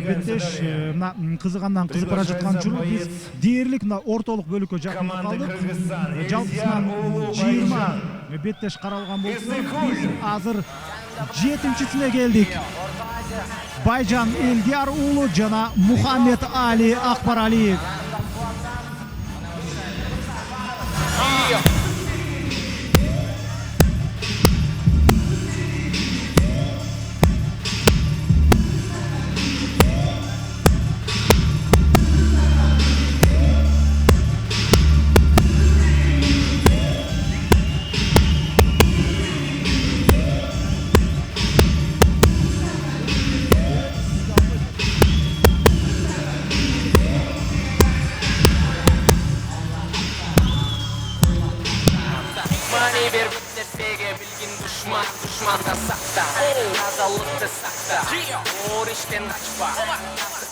беттеш мына кызыгандан кызып бара жаткан учурда биз дээрлик мына ортолук бөлүккө жакын калдык. Жалпысынан 20 беттеш каралган болсо биз азыр 7-сине келдик. Байжан Элдияр уулу жана Мухаммед Али Акбаралиев. Düşmanda sakta, nazallıkta sakta. Doğur işten açma,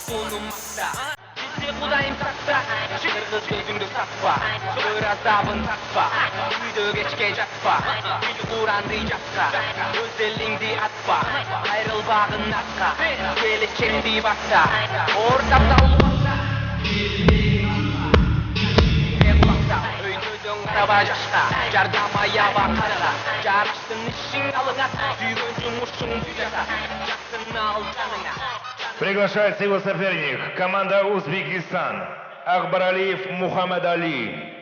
bulunmakta. Bizi kudayım sakta, kırgız gözünde satma. Sığır azabın takma, uydu geçke jatpa. Bil Kur'an'dı jatsa, özelliğindi atma. Ayrıl bağın atka, geleceğindi baksa. Ortamda olmazsa, araba жашка жардамая бакарга жарыштын ишин алыңа сүйгөн жумушуң жаса жаксын ал жаныңа. Приглашается его соперник, команда Узбекистан, Акбаралиев Мухаммед Али.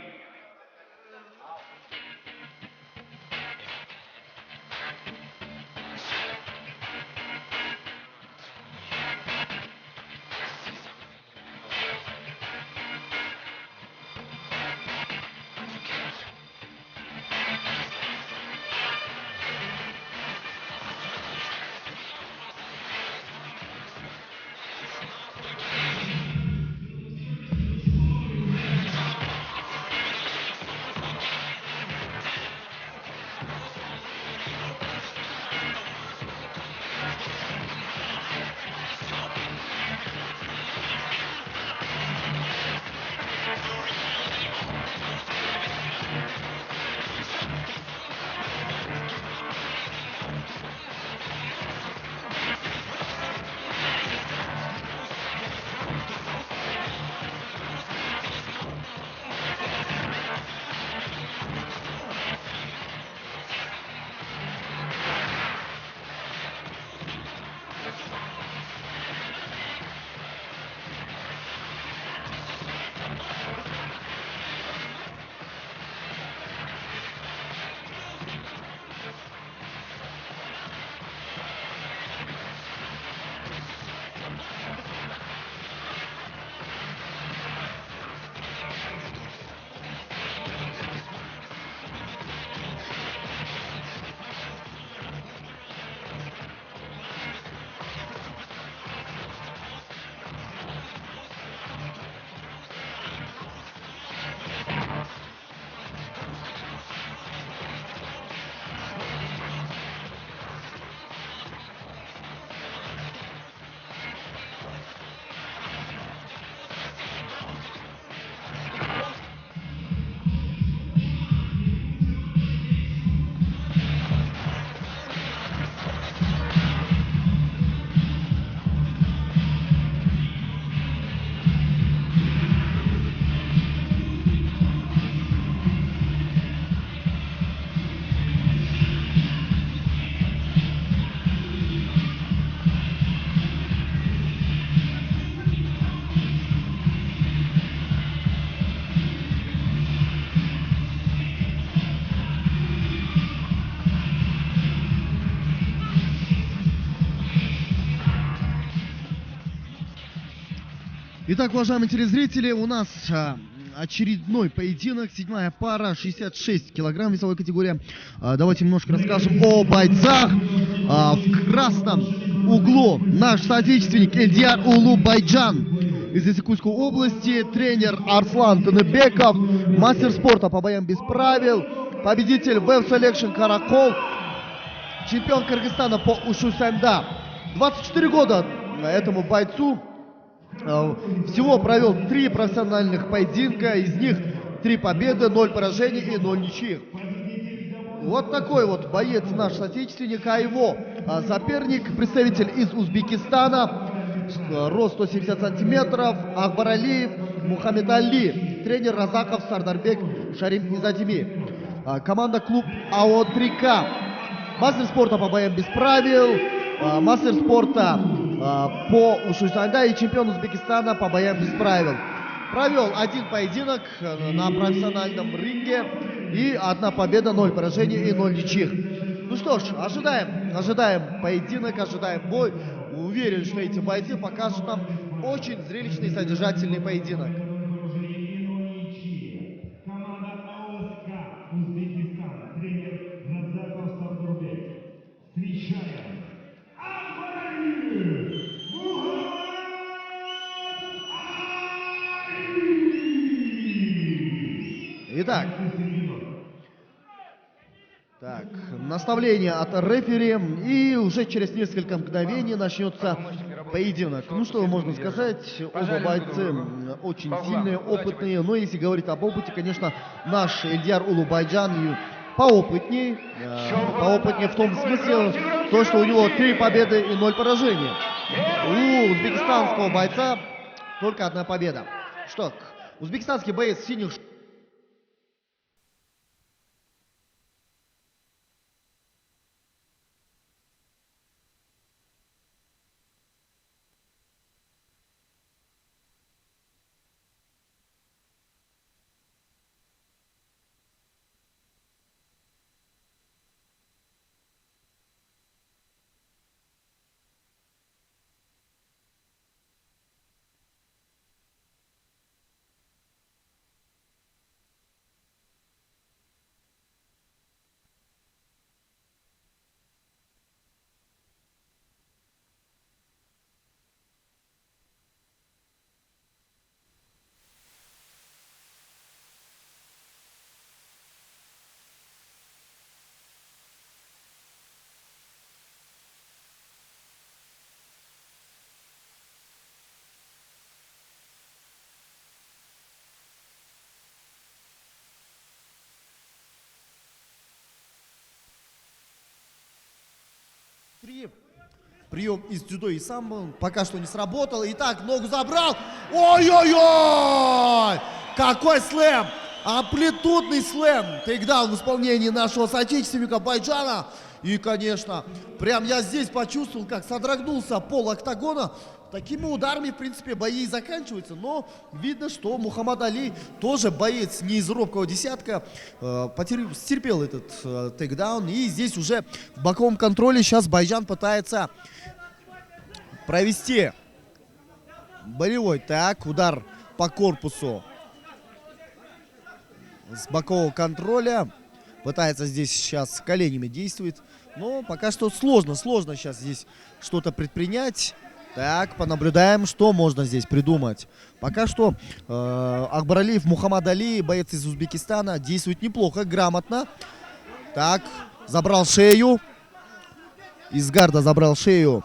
Итак, уважаемые телезрители, у нас очередной поединок, 7-я пара, 66 килограмм весовой категории. Давайте немножко расскажем о бойцах. В красном углу наш соотечественник Элдияр Улу Байджан из Иссыкульской области, тренер Арслан Тыныбеков, мастер спорта по боям без правил, победитель Web Selection Каракол, чемпион Кыргызстана по ушу сэмда. 24 года этому бойцу. Всего провел 3 профессиональных поединка, из них 3 победы, 0 поражений и 0 ничьих. Вот такой вот боец наш соотечественник, а его соперник, представитель из Узбекистана, рост 170 сантиметров, Акбаралиев Мухаммед Али, тренер Разаков Сардарбек Шарим Изатими. Команда клуб АО-3К. Мастер спорта по боям без правил, мастер спорта по Ушуйсанда и чемпион Узбекистана по боям без правил. Провел один поединок на профессиональном ринге и 1 победа, 0 поражений и 0 ничьих. Ну что ж, ожидаем поединок, ожидаем бой. Уверен, что эти бойцы покажут нам очень зрелищный и содержательный поединок. Итак, наставление от рефери, и уже через несколько мгновений начнется поединок. Ну что можно сказать, оба бойцы очень сильные, опытные, но если говорить об опыте, конечно, наш Эльдияр Улубайджан поопытней в том смысле, то, что у него 3 победы и 0 поражений. У узбекистанского бойца только 1 победа. Что, узбекистанский боец в синих... Прием из дзюдо и самбо пока что не сработал. Итак, ногу забрал. Ой-ой-ой! Какой слэм! Амплитудный слэм. Тейкдаун в исполнении нашего соотечественника Байджана. И, конечно, прям я здесь почувствовал, как содрогнулся пол октагона. Такими ударами, в принципе, бои и заканчиваются. Но видно, что Мухаммад Али тоже боец не из робкого десятка. Стерпел этот тейкдаун. И здесь уже в боковом контроле сейчас Байджан пытается провести болевой. Так, удар по корпусу с бокового контроля. Пытается здесь сейчас коленями действовать. Но пока что сложно сейчас здесь что-то предпринять. Так, понаблюдаем, что можно здесь придумать. Пока что Акбаралиев Мухаммад Али, боец из Узбекистана, действует неплохо, грамотно. Так, забрал шею. Из гарда забрал шею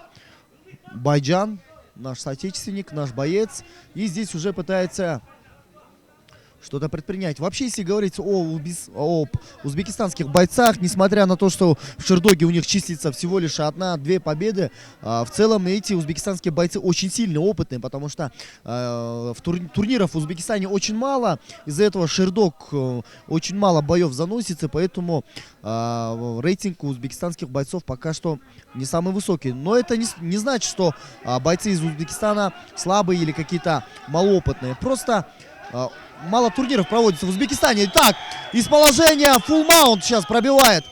Байджан, наш соотечественник, наш боец. И здесь уже пытается что-то предпринять. Вообще, если говорить о узбекистанских бойцах, несмотря на то, что в Шердоге у них числится всего лишь 1-2 победы, в целом эти узбекистанские бойцы очень сильно опытные, потому что турниров в Узбекистане очень мало, из-за этого Шердог очень мало боев заносится, поэтому рейтинг у узбекистанских бойцов пока что не самый высокий. Но это не значит, что бойцы из Узбекистана слабые или какие-то малоопытные. Просто мало турниров проводится в Узбекистане. Так, из положения full mount сейчас пробивает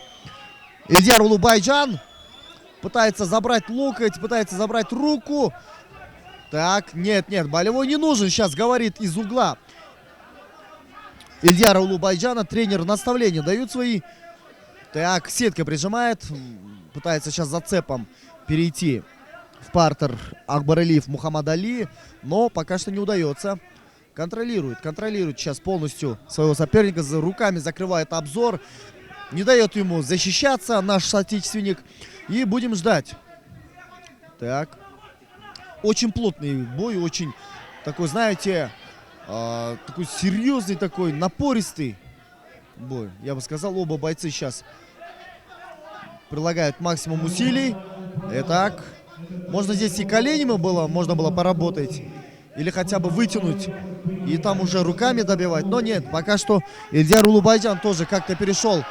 Эльдияр Улубайджан. Пытается забрать локоть, пытается забрать руку. Так, нет, болевой не нужен, сейчас говорит из угла Эльдияра Улубайджана. Тренер наставления дают свои. Так, сетка прижимает. Пытается сейчас зацепом перейти в партер Акбаралиев Мухаммад Али. Но пока что не удается. Контролирует сейчас полностью своего соперника, руками закрывает обзор, не дает ему защищаться, наш соотечественник. И будем ждать. Так. Очень плотный бой, очень такой, знаете, такой серьезный, такой напористый бой. Я бы сказал, оба бойцы сейчас прилагают максимум усилий. Итак, Можно здесь и коленями можно было поработать. Или хотя бы вытянуть. И там уже руками добивать. Но нет, пока что Ильдар Улубайджан тоже как-то перешел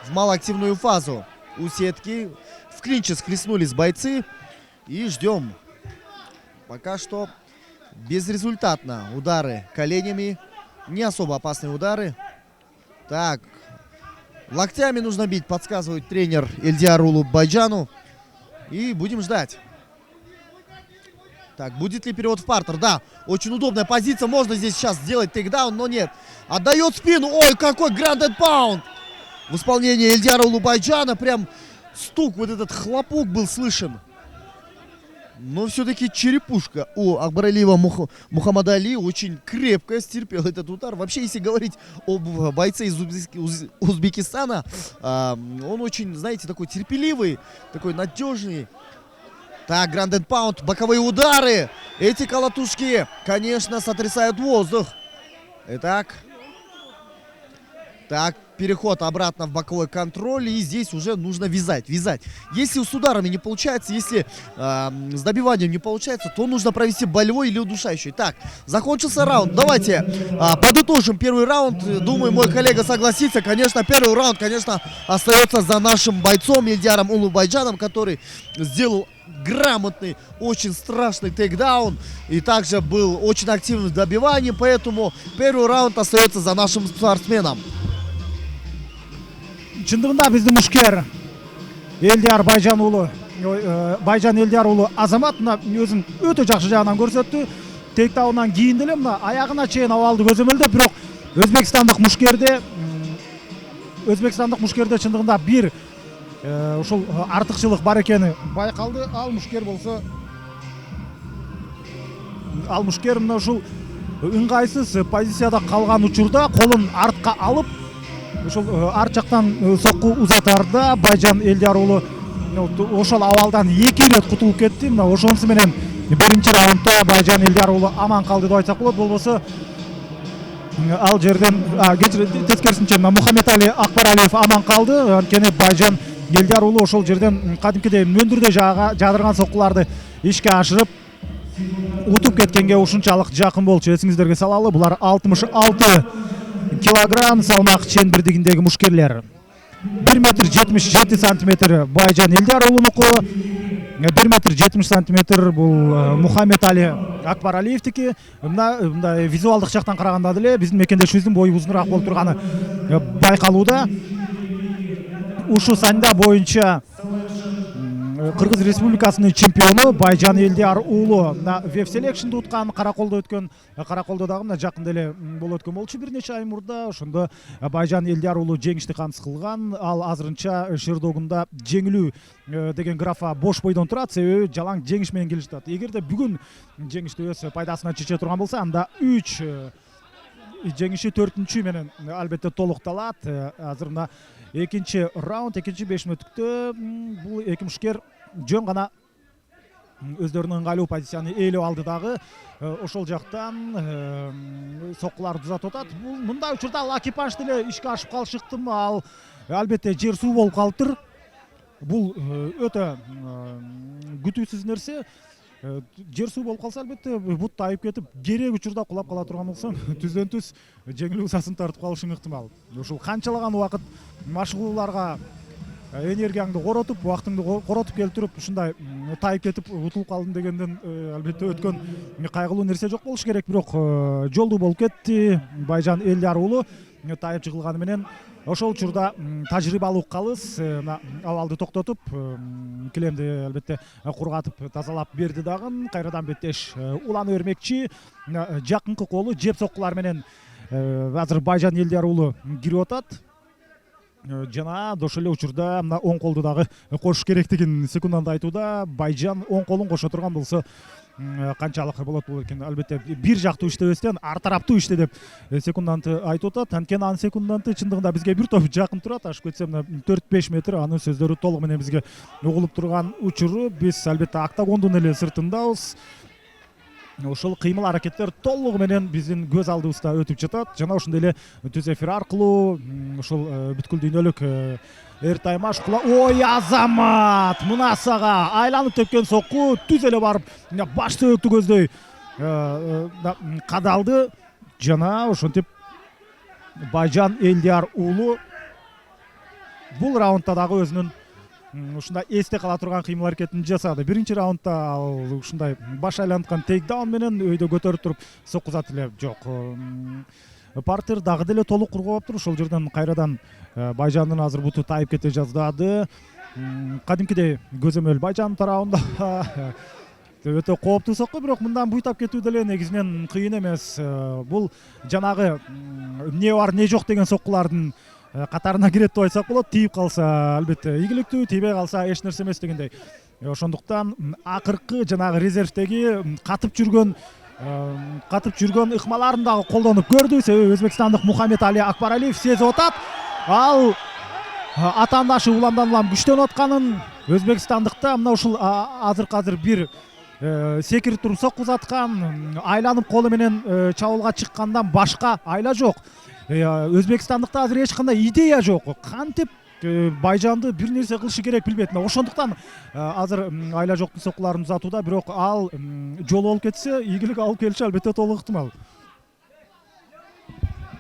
в малоактивную фазу у сетки. В клинче схлестнулись бойцы. И ждем. Пока что безрезультатно удары коленями. Не особо опасные удары. Так. Локтями нужно бить, подсказывает тренер Ильдару Улубайджану. И будем ждать. Так, будет ли перевод в партер? Да, очень удобная позиция. Можно здесь сейчас сделать тейкдаун, но нет. Отдает спину. Ой, какой гранд паунд в исполнении Ильдара Улубайджана. Прям стук, вот этот хлопок был слышен. Но все-таки черепушка у Акбаралиева Мухаммада Али очень крепко стерпел этот удар. Вообще, если говорить об бойце из Узбекистана, он очень, знаете, такой терпеливый, такой надежный. Так, гранд паунд, боковые удары. Эти колотушки, конечно, сотрясают воздух. Итак. Так, переход обратно в боковой контроль. И здесь уже нужно вязать. Если с ударами не получается, если с добиванием не получается, то нужно провести болевой или удушающий. Так, закончился раунд. Давайте подытожим первый раунд. Думаю, мой коллега согласится. Конечно, первый раунд, конечно, остается за нашим бойцом Ильдаром Улубайджаном, который сделал грамотный, очень страшный тейкдаун. И также был очень активным в добивании. Поэтому первый раунд остается за нашим спортсменом. Чындыгында биздин мушкер Элдияр Байжан уулу Байжан Элдияр уулу Азамат мына өзүн өтө жакшы жагынан көрсөттү. Тейкдаундан кийин деле мына аягына чейин абалды көзөмөлдөп, бирок өзбекстандык мушкерде чындыгында бир ушул артыкчылык бар экени байкалды. Ал мушкер мына ушул ыңгайсыз позицияда калган учурда колун артка алып ошол арт жактан сокку узатарда Байжан Элдияр уулу ошол абалдан 2 ирет кутулуп кетти. Мына ошонусу менен биринчи раундда Байжан Элдияр уулу аман калды деп айтсак болот. Болбосо ал жерден тескерисинче Мухаммед Али Акбаралиев аман калды. Анткени Байжан Элдияр уулу ошол жерден кадимкидей мөндүрдө жаадырган соккуларды ишке ашырып утуп кеткенге ушунчалык жакын болчу. Эсиңиздерге салалы, булар 66 килограмм салмак чембирдигиндеги мушкерлер. 1 метр 77 сантиметр Байжан Элдияр уулунуку, 1 метр 70 сантиметр бул Мухаммед Али Акбаралиевдики. Мындай визуалдык жактан караганда деле биздин мекендешибиздин бою узунураак болуп турганы байкалууда. Ушу санда боюнча Кыргыз Республикасынын чемпиону Байжан Элдияр уулу веб селекшнду уткан, Караколдо өткөн. Караколдо дагы мына жакында эле болуп өткөн болчу бир нече ай мурда. Ошондо Байжан Элдияр уулу жеңиштик кантыс кылган. Ал азырынча Шердогунда жеңилүү деген графа бош бойдон турат, себеби жалаң жеңиш менен келип жатат. Эгерде бүгүн жеңишти өз пайдасына чече турган болсо, анда 3 жеңиши 4-чү менен албетте толукталат. Азыр мына экинчи раунд, экинчи 5 мүнөттүктө бул эки мушкер жөн гана өздөрүнүн ыңгайлуу позицияны ээлеп алды дагы. Ошол жактан соккуларды узатып атат. Бул мындай учурда лакипаш деле ишке ашып калышы ыктымал. Ал албетте жер суу болуп калыптыр. Бул өтө күтүүсүз нерсе. Жер суу болуп калса албетте бут тайып кетип, керек учурда кулап кала турган болсоң, түздөн түз жеңилүү усасын тартып калышың ыктымал. Ушул канчалаган убакыт машыгууларга энергияңды коротуп, убактыңды коротуп келтирип, ушундай тайып кетип утулуп калдым дегенден албетте өткөн кайгылуу нерсе жок болуш керек. Бирок жолдуу болуп кетти Байжан Элдияр уулу тайып чыгылганы менен. Ошол учурда тажрыйбалуу калыс абалды токтотуп, килемди албетте кургатып тазалап берди дагы. Кайрадан беттеш улана бермекчи. Жакынкы колу жеп соккулар менен азыр Байжан Элдияр уулу кирип атат. Жана ошол эле учурда мына оң колду дагы кошуш керектигин секунданда айтууда. Байжан оң колун кошо турган болсо канчалык болот бул экен. Албетте бир жактуу иштебестен ар тараптуу иште деп секунданты айтып атат. Анткени анын секунданты чындыгында бизге бир топ жакын турат. Ашып кетсе мына 4-5 метр. Анын сөздөрү толук менен бизге угулуп турган учуру. Биз албетте октагондун эле сыртындабыз. ошол кыймыл аракеттер толугу менен биздин көз алдыбызда өтүп жатат. Жана ошондой эле түз эфир аркылуу ошол бүткүл дүйнөлүк эртайм ашкыла. Ой Азамат, мына сага айланып тепкен сокку түз эле барып баш сөйөктү көздөй кадалды. Жана ошентип Байжан Элдияр уулу бул раундда дагы өзүнүн ушундай эсте кала турган кыймыл аракетин жасады. Биринчи раундда ал ушундай баш айланткан тейкдаун менен өйдө көтөрүп туруп соккузат эле жок. Партер дагы деле толук кургабаптыр. Ошол жерден кайрадан Байжандын азыр буту тайып кете жаздады. Кадимкидей көзөмөл Байжандын тарабында өтө кооптуу сокку, бирок мындан буйтап кетүү деле негизинен кыйын эмес. Бул жанагы эмне бар, эмне жок деген соккулардын катарына кирет деп айтсак болот. Тийип калса албетте ийгиликтүү, тийбей калса эч нерсе эмес дегендей. Ошондуктан акыркы жанагы резервдеги катып жүргөн ыкмаларын дагы колдонуп көрдү. Себеби өзбекстандык Мухаммед Али Акбаралиев сезип атат. Ал атаандашы уламдан улам күчтөнүп атканын, өзбекстандыкта мына ушул азыр бир секирип туруп соккузаткан, айланып колу менен чабуулга чыккандан башка айла жок. Өзбекстандыкта азыр эч кандай идея жок. Кантип Байжанды бир нерсе кылышы керек билбейт. Ошондуктан азыр айла жоктун соккуларын узатууда, бирок ал жолу болуп кетсе, ийгилик алып келиши албетте толук ыктымал.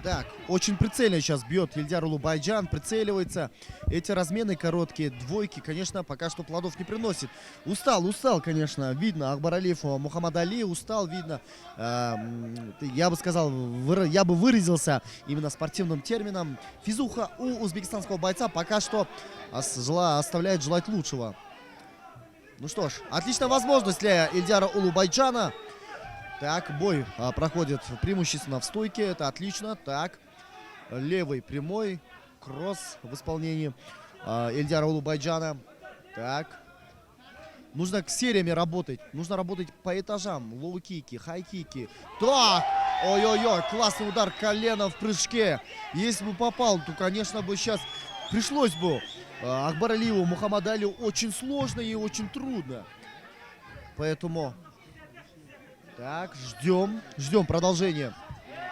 Так, очень прицельно сейчас бьет Эльдияр Улубайджан, прицеливается. Эти размены короткие, двойки, конечно, пока что плодов не приносит. Устал, конечно, видно. Акбаралиев, Мухаммад Али устал, видно. Я бы сказал, я бы выразился именно спортивным термином. Физуха у узбекистанского бойца пока что оставляет желать лучшего. Ну что ж, отличная возможность для Эльдияра Улубайджана. Так, бой проходит преимущественно в стойке, это отлично. Так, левый прямой, кросс в исполнении Эльдияра Улубайджана. Так, нужно к сериями работать, нужно работать по этажам, лоу-кики, хай-кики. Так, ой-ой-ой, классный удар коленом в прыжке. Если бы попал, то, конечно, бы сейчас пришлось бы Акбаралиеву, Мухаммаду Али очень сложно и очень трудно. Поэтому... Так, ждем продолжения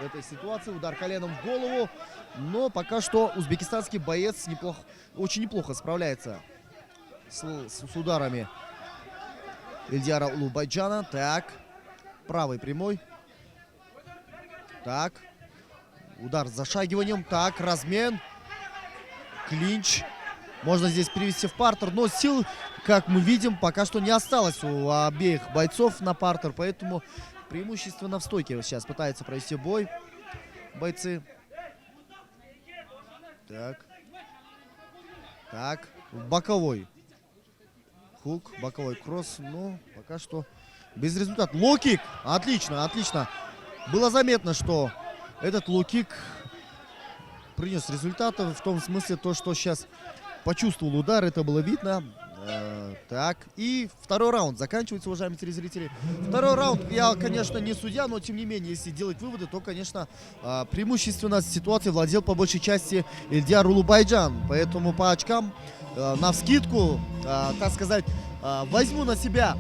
этой ситуации. Удар коленом в голову. Но пока что узбекистанский боец очень неплохо справляется с ударами Эльдияра Улубайджана. Так, правый прямой. Так, удар с зашагиванием. Так, размен. Клинч. Можно здесь перевести в партер, но сил, как мы видим, пока что не осталось у обеих бойцов на партер. Поэтому преимущественно в стойке сейчас пытаются провести бой бойцы. Так. Так. Боковой. Хук, боковой кросс. Но пока что без результата. Лоу-кик. Отлично, отлично. Было заметно, что этот лоу-кик принес результаты. В том смысле, то, что сейчас... Почувствовал удар, это было видно. Так, и второй раунд заканчивается, уважаемые телезрители. Второй раунд, я, конечно, не судья, но тем не менее, если делать выводы, то, конечно, преимущественно ситуацией владел по большей части Эльдияр Улубайджан. Поэтому по очкам, навскидку, так сказать, возьму на себя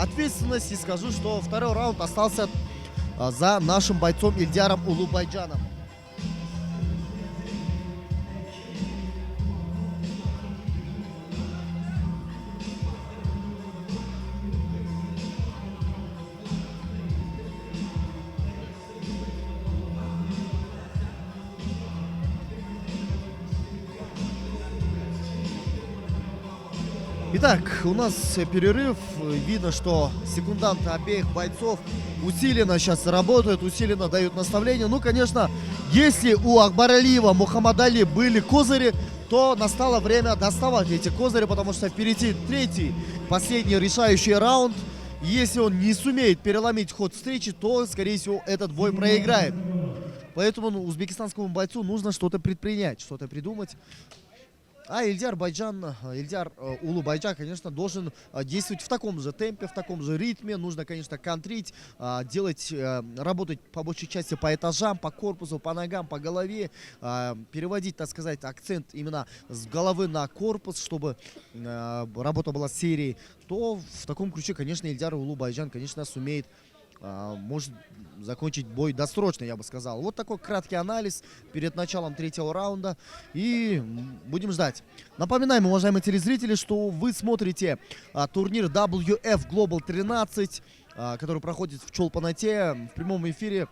ответственность и скажу, что второй раунд остался за нашим бойцом Эльдияром Улубайджаном. Итак, у нас перерыв. Видно, что секунданты обеих бойцов усиленно сейчас работают, усиленно дают наставления. Ну, конечно, если у Акбаралиева, Мухаммада Али были козыри, то настало время доставать эти козыри, потому что впереди третий, последний решающий раунд. Если он не сумеет переломить ход встречи, то, скорее всего, этот бой проиграет. Поэтому узбекистанскому бойцу нужно что-то предпринять, что-то придумать. А Эльдияр Улубайджан, конечно, должен действовать в таком же темпе, в таком же ритме. Нужно, конечно, контрить, работать по большей части по этажам, по корпусу, по ногам, по голове. Переводить, так сказать, акцент именно с головы на корпус, чтобы работа была серией. То в таком ключе, конечно, Эльдияр Улубайджан, конечно, сумеет может закончить бой досрочно, я бы сказал. Вот такой краткий анализ перед началом третьего раунда. И будем ждать. Напоминаем, уважаемые телезрители, что вы смотрите турнир WF Global 13, который проходит в Чолпан-Ате в прямом эфире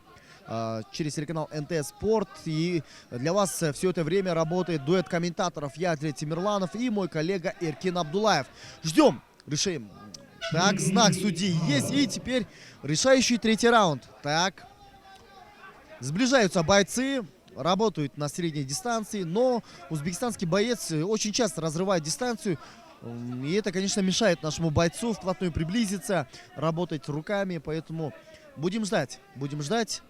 через телеканал НТ Спорт. И для вас все это время работает дуэт комментаторов я, Андрей Тимирланов, и мой коллега Эркин Абдулаев. Ждем, решим. Так, знак судьи есть. И теперь решающий третий раунд. Так, сближаются бойцы, работают на средней дистанции, но узбекистанский боец очень часто разрывает дистанцию. И это, конечно, мешает нашему бойцу вплотную приблизиться, работать руками. Поэтому будем ждать, будем ждать.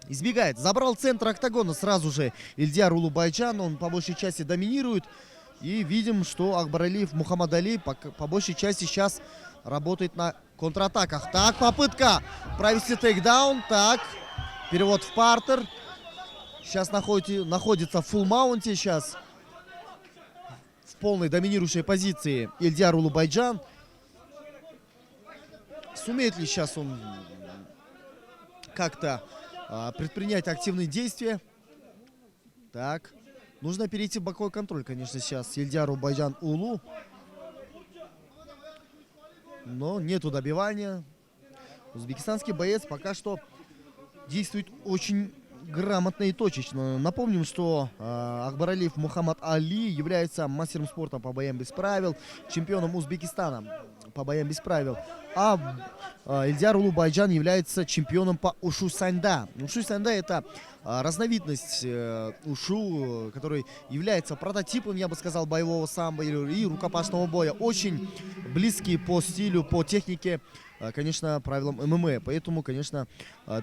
Избегает. Забрал центр октагона сразу же Ильдиар Улубайджан. Он по большей части доминирует. И видим, что Акбаралиев Мухаммадали по большей части сейчас работает на контратаках. Так, попытка провести тейкдаун. Так, перевод в партер. Сейчас находится в фулл-маунте. Сейчас в полной доминирующей позиции Ильдиар Улубайджан. Сумеет ли сейчас он как-то предпринять активные действия? Так. Нужно перейти в боковой контроль, конечно, сейчас Ильдиару Байджан Улу. Но нету добивания. Узбекистанский боец пока что действует очень грамотно и точечно. Напомним, что Акбаралиев Мухаммад Али является мастером спорта по боям без правил, чемпионом Узбекистана по боям без правил. А Ильдиар Улубайджан является чемпионом по ушу саньда. Ушу саньда — это разновидность ушу, который является прототипом, я бы сказал, боевого самбо и рукопашного боя. Очень близкие по стилю, по технике, конечно, правилам ММА. Поэтому, конечно,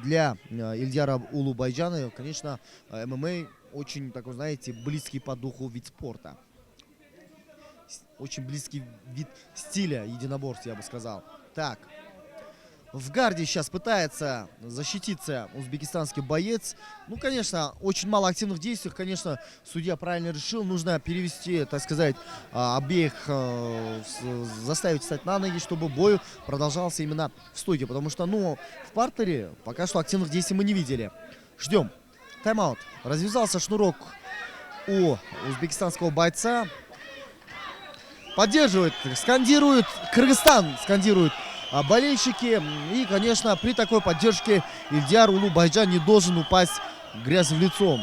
для Ильдиара Улубайджана, конечно, ММА очень, такой, знаете, близкий по духу вид спорта. Очень близкий вид стиля единоборства, я бы сказал. Так. В гарде сейчас пытается защититься узбекистанский боец. Ну, конечно, очень мало активных действий. Конечно, судья правильно решил. Нужно перевести, так сказать, обеих, заставить встать на ноги, чтобы бой продолжался именно в стойке. Потому что, ну, в партере пока что активных действий мы не видели. Ждем. Тайм-аут. Развязался шнурок у узбекистанского бойца. Поддерживает, скандирует Кыргызстан, скандирует болельщики. И, конечно, при такой поддержке Ильдиар Улубайджан не должен упасть грязь в лицо.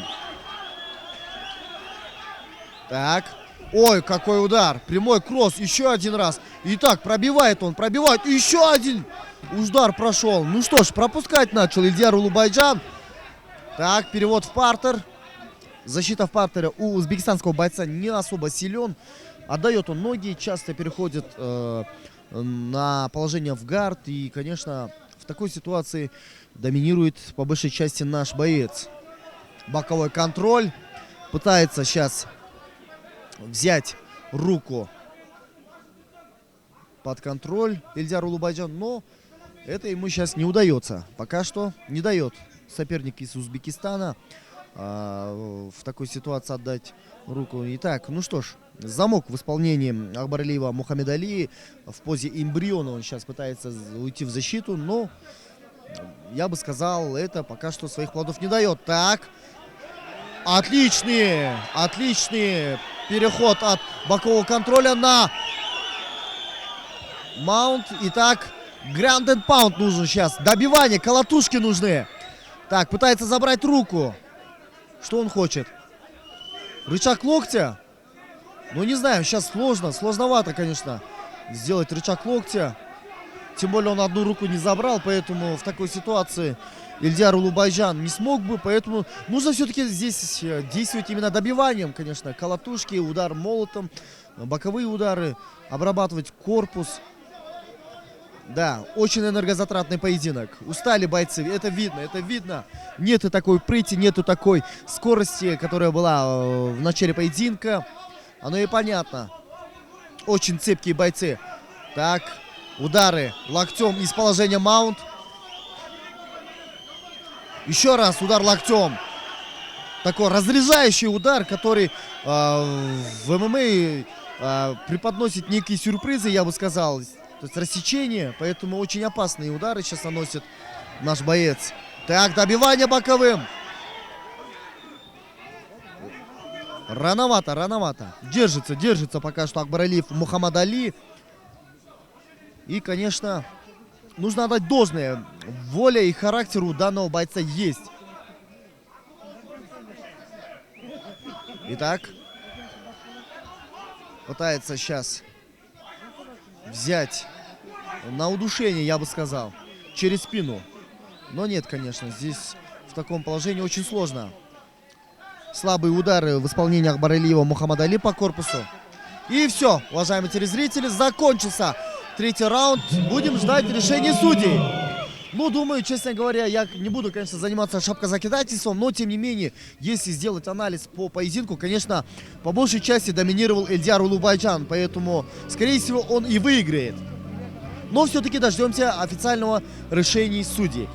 Так. Ой, какой удар. Прямой кросс. Еще один раз. Итак, пробивает он. Пробивает. Еще один удар прошел. Ну что ж, пропускать начал Ильдиар Улубайджан. Так, перевод в партер. Защита в партере у узбекистанского бойца не особо силен. Отдает он ноги, часто переходит на положение в гард. И, конечно, в такой ситуации доминирует по большей части наш боец. Боковой контроль. Пытается сейчас взять руку под контроль Ильдиар Улубайджан, но это ему сейчас не удается. Пока что не дает соперник из Узбекистана в такой ситуации отдать руку. Итак, ну что ж, замок в исполнении Акбаралиева Мухаммадали в позе эмбриона. Он сейчас пытается уйти в защиту, но я бы сказал, это пока что своих плодов не дает. Так, отличный переход от бокового контроля на маунт. Итак, граунд энд паунд нужен сейчас. Добивание, колотушки нужны. Так, пытается забрать руку. Что он хочет? Рычаг локтя? Ну, не знаю, сейчас сложновато, конечно, сделать рычаг локтя. Тем более он одну руку не забрал, поэтому в такой ситуации Ильдиар Улубайджан не смог бы. Поэтому нужно все-таки здесь действовать именно добиванием, конечно. Колотушки, удар молотом, боковые удары, обрабатывать корпус. Да, очень энергозатратный поединок. Устали бойцы, это видно. Нету такой прыти, нету такой скорости, которая была в начале поединка. Оно и понятно. Очень цепкие бойцы. Так, удары локтем из положения маунт. Еще раз удар локтем. Такой разряжающий удар, который в ММА преподносит некие сюрпризы, я бы сказал. То есть рассечение, поэтому очень опасные удары сейчас наносит наш боец. Так, добивание боковым. Рановато. Держится пока что Акбаралиев Мухаммад Али. И, конечно, нужно отдать должное. Воля и характер у данного бойца есть. Итак, пытается сейчас взять на удушение, я бы сказал, через спину. Но нет, конечно, здесь в таком положении очень сложно. Слабые удары в исполнении Акбаралиева Мухаммада Али по корпусу. И все, уважаемые телезрители, закончился третий раунд. Будем ждать решения судей. Ну, думаю, честно говоря, я не буду, конечно, заниматься шапкозакидательством, но, тем не менее, если сделать анализ по поединку, конечно, по большей части доминировал Эльдар Улубайджан, поэтому, скорее всего, он и выиграет. Но все-таки дождемся официального решения судей.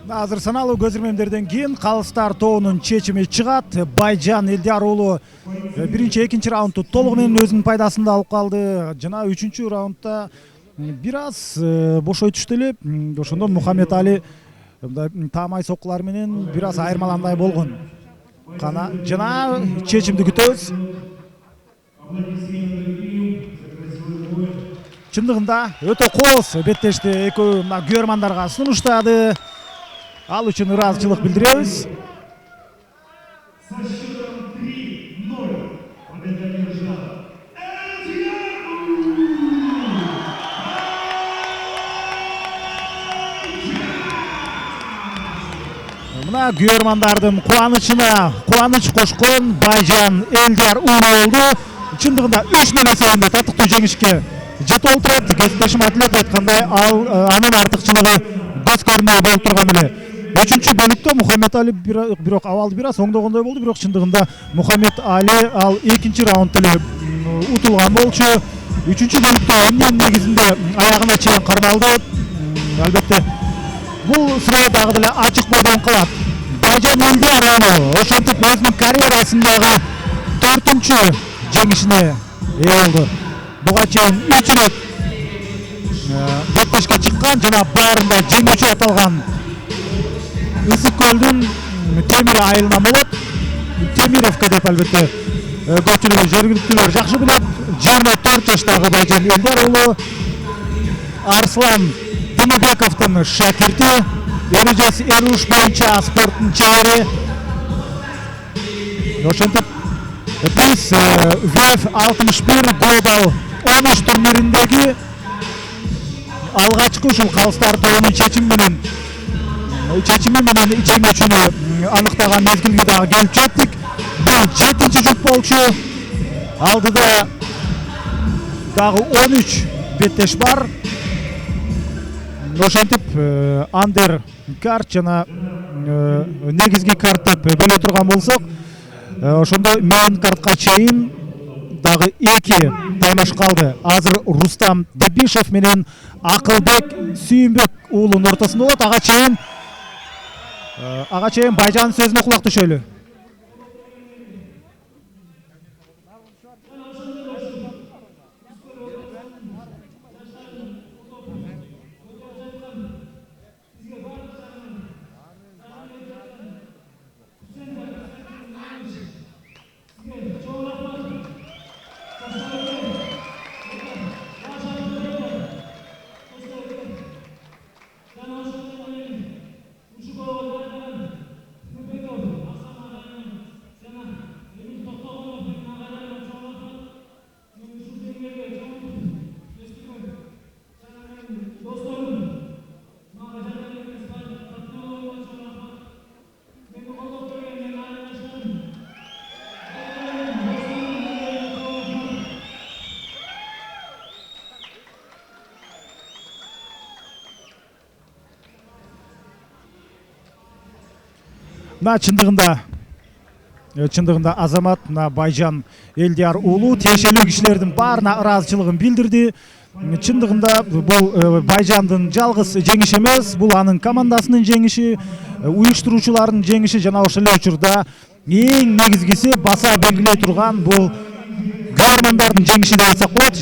Азыр саналуу көзөрмөмдөрдөн кийин калыстар тобунун чечими чыгат. Байжан Элдар уулу биринчи, экинчи раундду толугу менен өзүнүн пайдасында алып калды. Жана үчүнчү раундда бир аз бошойтушту эле. Ошондон Мухаммед Али таамай соккулар менен бир аз айырмаландай болгон. Жана чечимди күтөбүз. Чындыгында өтө кооз беттешти экөө көрөрмандарга сунуштады. Ал үчүн ыраазычылык билдиребиз. Мына көрөрмандардын кубанычына кубаныч кошкон Байжан Элдар уулу болду. Чындыгында 3-0 эсебинде татыктуу жеңишке жетип отурат. Кесиптешим атлет айткандай, ал анын артыкчылыгы көз көрүнүү болуп турган эле. Үчүнчү бөлүктө Мухаммед Али бирок абалды бир аз оңдогондой болду, бирок чындыгында Мухаммед Али ал экинчи раундда эле утулган болчу. Үчүнчү бөлүктө эмненин негизинде аягына чейин кармалды. Албетте бул сыроо дагы деле ачык бойдон калат. Байжан Элдар ошентип өзүнүн карьерасындагы 4-чү жеңишине ээ болду. Буга чейин 3 ирет беттешке чыккан жана баарында жеңүүчү аталган Ысык көлдүн Темир айылынан болот. Темировка деп албетте көпчүлүк жергиликтүүлөр жакшы билет. 24 жаштагы Байжан Элдар уулу Арслан Тыныбековдун шакирти, эрежеси эруш боюнча спорттун чебери. Ошентип биз ВФ 61 Global 13 турнириндеги алгачкы ушул калыстар тобунун чечими менен жеңүүчүнү аныктаган мезгилге дагы келип жеттик. Бул 7-чи жут болчу. Алдыда дагы 13 беттеш бар. Ошентип андер карт жана негизги карт деп бөлө турган болсок, ошондо мен картка чейин дагы 2 таймаш калды. Азыр Рустам Дебишев менен Акылбек Сүйүнбек уулунун ортосунда болот. Ага чейин Байжан сөзүнө кулак түшөлү. Чындыгында Азамат Байжан Элдар уулу тиешелүү кишилердин баарына ыраазычылыгын билдирди. Чындыгында бул Байжандын жалгыз жеңиши эмес, бул анын командасынын жеңиши, уюштуруучулардын жеңиши жана ошол эле учурда эң негизгиси баса белгилей турган бул каармандардын жеңиши деп айтсак болот.